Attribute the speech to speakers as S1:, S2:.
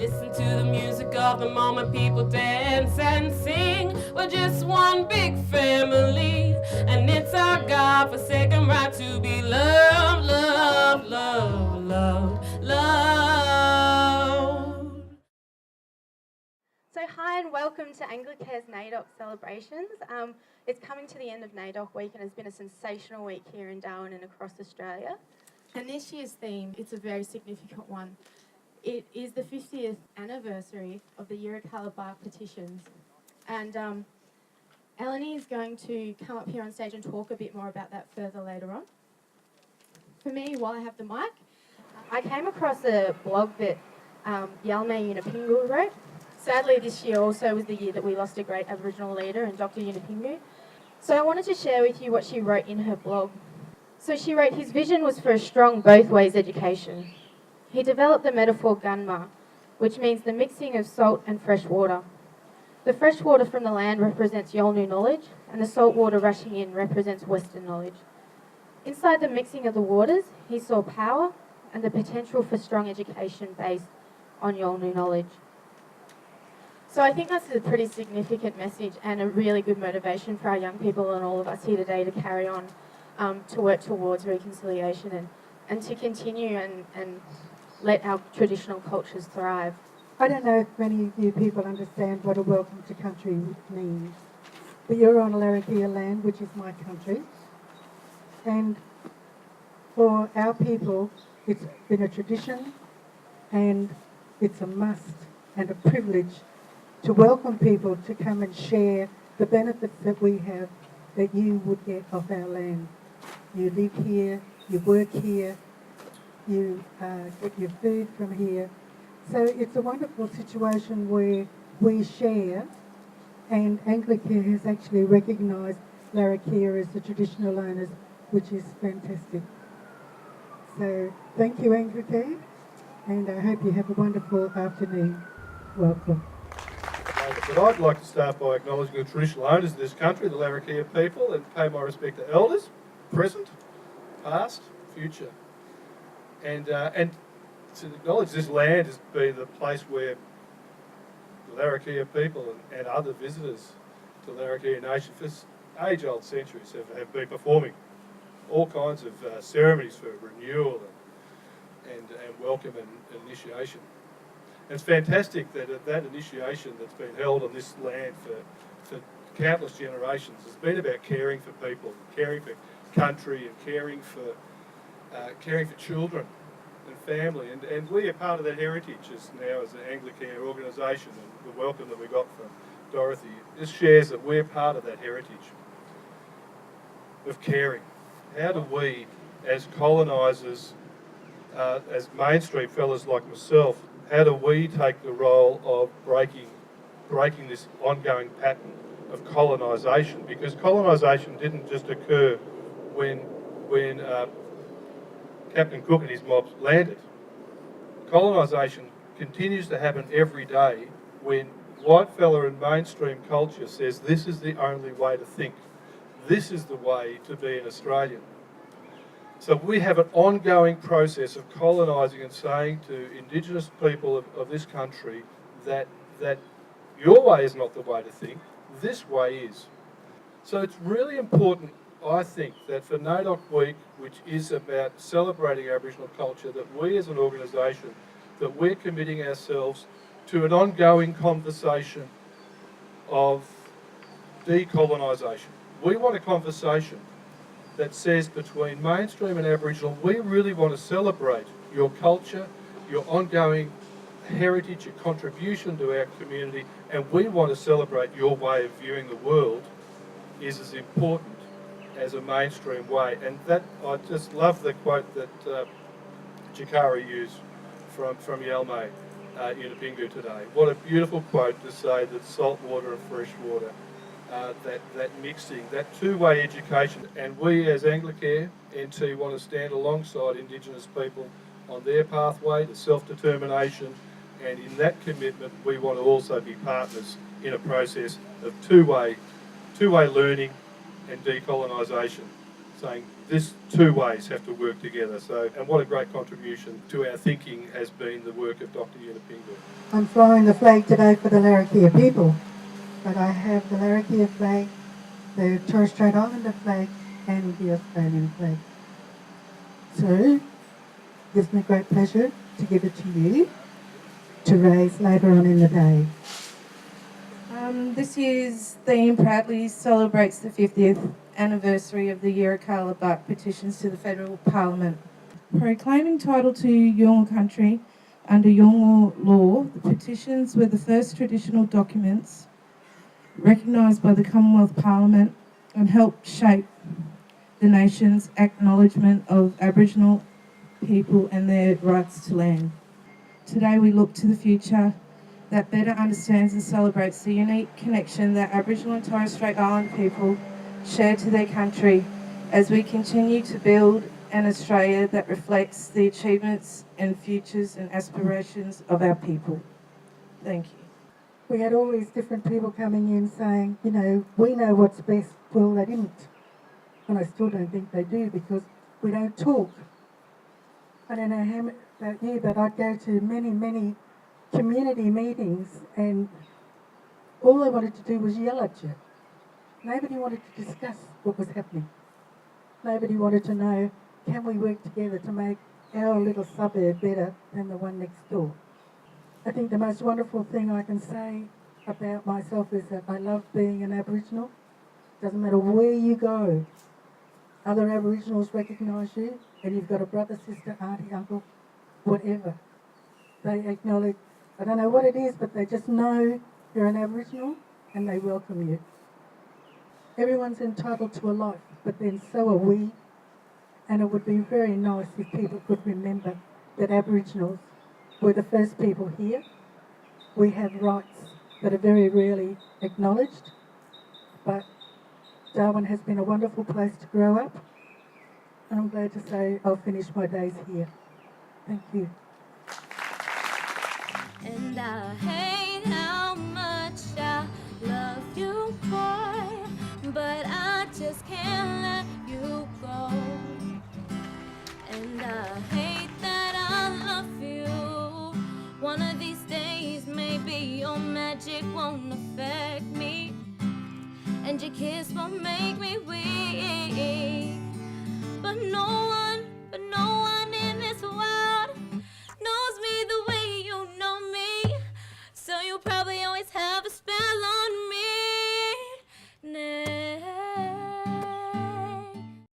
S1: Listen to the music of the moment, people dance and sing. We're just one big family, and it's our God-forsaken right to be loved, loved, loved, loved, loved.
S2: So hi and welcome to Anglicare's Naidoc celebrations. It's coming to the end of Naidoc week and has been a sensational week here in Darwin and across Australia. And this year's theme, it's a very significant one. It is the 50th anniversary of the Yirrkala Bark petitions. And Eleni is going to come up here on stage and talk a bit more about that further later on. For me, while I have the mic, I came across a blog that Yalmay Yunupingu wrote. Sadly, this year also was the year that we lost a great Aboriginal leader, and Dr. Yunupingu. So I wanted to share with you what she wrote in her blog. So she wrote, his vision was for a strong both ways education. He developed the metaphor gunma, which means the mixing of salt and fresh water. The fresh water from the land represents Yolngu knowledge, and the salt water rushing in represents Western knowledge. Inside the mixing of the waters, he saw power and the potential for strong education based on Yolngu knowledge. So I think that's a pretty significant message and a really good motivation for our young people and all of us here today to carry on to work towards reconciliation and to continue and let our traditional cultures thrive.
S3: I don't know if many of you people understand what a welcome to country means, but you're on Larrakia land, which is my country, and for our people it's been a tradition and it's a must and a privilege to welcome people to come and share the benefits that we have that you would get off our land. You live here, you work here, you get your food from here. So it's a wonderful situation where we share, and Anglicare has actually recognised Larrakia as the traditional owners, which is fantastic. So thank you, Anglicare, and I hope you have a wonderful afternoon. Welcome.
S4: But I'd like to start by acknowledging the traditional owners of this country, the Larrakia people, and pay my respect to elders, present, past, future. And to acknowledge this land has been the place where the Larrakia people and other visitors to the Larrakia Nation for age-old centuries have been performing all kinds of ceremonies for renewal and welcome and initiation. And it's fantastic that that initiation that's been held on this land for countless generations has been about caring for people, caring for country, and caring for children and family. And we are part of that heritage now as an Anglicare organisation, and the welcome that we got from Dorothy. This shares that we're part of that heritage of caring. How do we, as colonisers, as mainstream fellas like myself, how do we take the role of breaking this ongoing pattern of colonisation? Because colonisation didn't just occur when Captain Cook and his mobs landed. Colonisation continues to happen every day when white fella in mainstream culture says this is the only way to think. This is the way to be an Australian. So we have an ongoing process of colonising and saying to Indigenous people of this country that your way is not the way to think, this way is. So it's really important, I think, that for Naidoc Week, which is about celebrating Aboriginal culture, that we as an organisation, that we're committing ourselves to an ongoing conversation of decolonisation. We want a conversation that says between mainstream and Aboriginal, we really want to celebrate your culture, your ongoing heritage, your contribution to our community, and we want to celebrate your way of viewing the world is as important as a mainstream way. And that, I just love the quote that Jakari used from Yalmay Yunupingu today. What a beautiful quote to say that salt water and fresh water, that mixing, that two-way education. And we as Anglicare NT want to stand alongside Indigenous people on their pathway to self-determination, and in that commitment we want to also be partners in a process of two-way learning and decolonisation. saying this two ways have to work together. So, and what a great contribution to our thinking has been the work of Dr. Yunupingu.
S3: I'm flying the flag today for the Larrakia people, but I have the Larrakia flag, the Torres Strait Islander flag, and the Australian flag. So, it gives me great pleasure to give it to you to raise later on in the day.
S5: This year's theme proudly celebrates the 50th anniversary of the Yirrkala Buck petitions to the Federal Parliament. Proclaiming title to Yolngu country under Yolngu law, the petitions were the first traditional documents recognised by the Commonwealth Parliament and helped shape the nation's acknowledgement of Aboriginal people and their rights to land. Today we look to the future that better understands and celebrates the unique connection that Aboriginal and Torres Strait Islander people share to their country as we continue to build an Australia that reflects the achievements and futures and aspirations of our people. Thank you.
S3: We had all these different people coming in saying, you know, we know what's best. Well, they didn't. And I still don't think they do because we don't talk. I don't know how about you, but I'd go to many community meetings and all they wanted to do was yell at you. Nobody wanted to discuss what was happening. Nobody wanted to know, can we work together to make our little suburb better than the one next door? I think the most wonderful thing I can say about myself is that I love being an Aboriginal. Doesn't matter where you go, other Aboriginals recognise you, and you've got a brother, sister, auntie, uncle, whatever. They acknowledge, I don't know what it is, but they just know you're an Aboriginal and they welcome you. Everyone's entitled to a life, but then so are we. And it would be very nice if people could remember that Aboriginals were the first people here. We have rights that are very rarely acknowledged, but Darwin has been a wonderful place to grow up, and I'm glad to say I'll finish my days here. Thank you.
S6: And I hate how much I love you, boy, but I just can't let you go. And I hate that I love you. One of these days, maybe your magic won't affect me, and your kiss won't make me weak. But no one